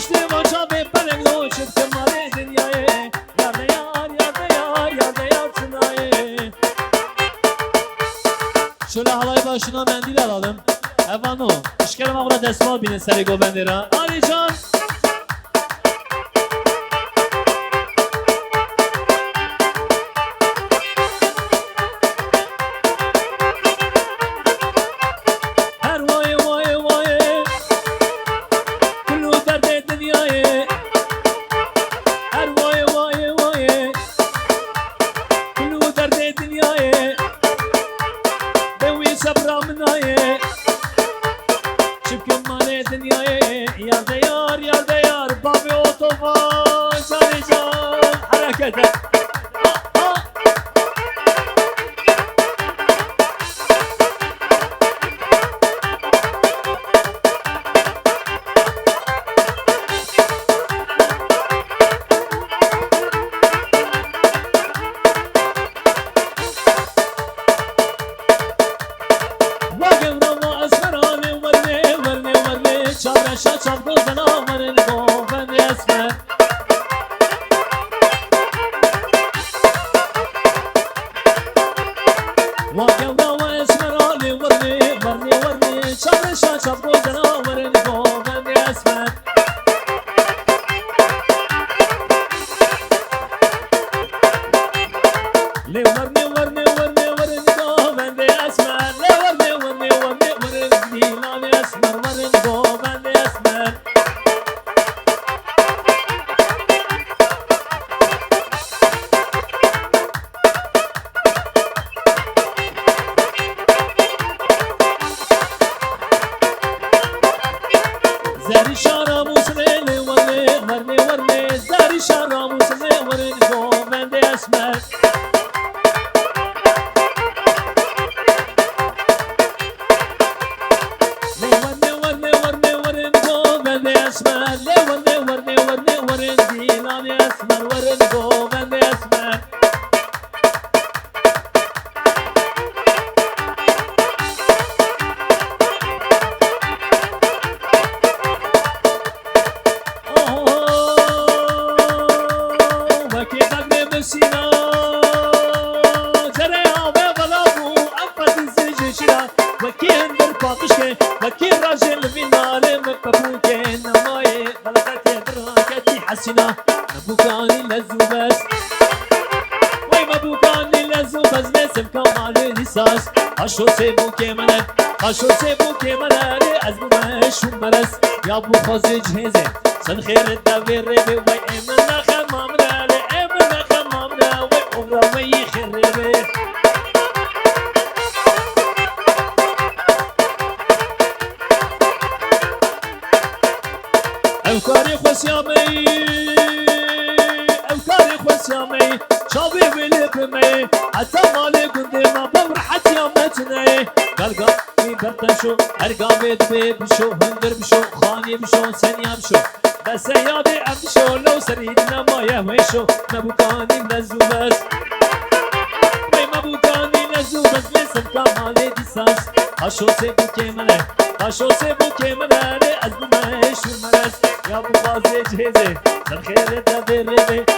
پشتی باجا به پرنگو شد که مالی دنیای یارده یار یارده یار یارده یار چنای شله حالای باشونا مندیل alalım Evano işkerim ağına desmal binin seri gobendera Ali Can Aşo sebu kemalare az bu meşhum maras ya bu khazı cihze sen khairet da verbe ve emna khamamra le emna khamamra ve umra ve khirbe Evkari khosyamey Evkari khosyamey Şabi bilibmey Hatta mali kundima bamrahat yametney Galga برتشو ارقامت بشو هندر بشو خاني بشو سنيا بشو بس يا بي بشو لو سريدنا ما يهويشو مبوكاني نزو بس وي مبوكاني نزو بس لسن كمالي دي ساس هاشو سيبو كيمنه هاشو سيبو كيمنه ازبو مهشو مرس يا بو بازي جهزي سن خير دا بربي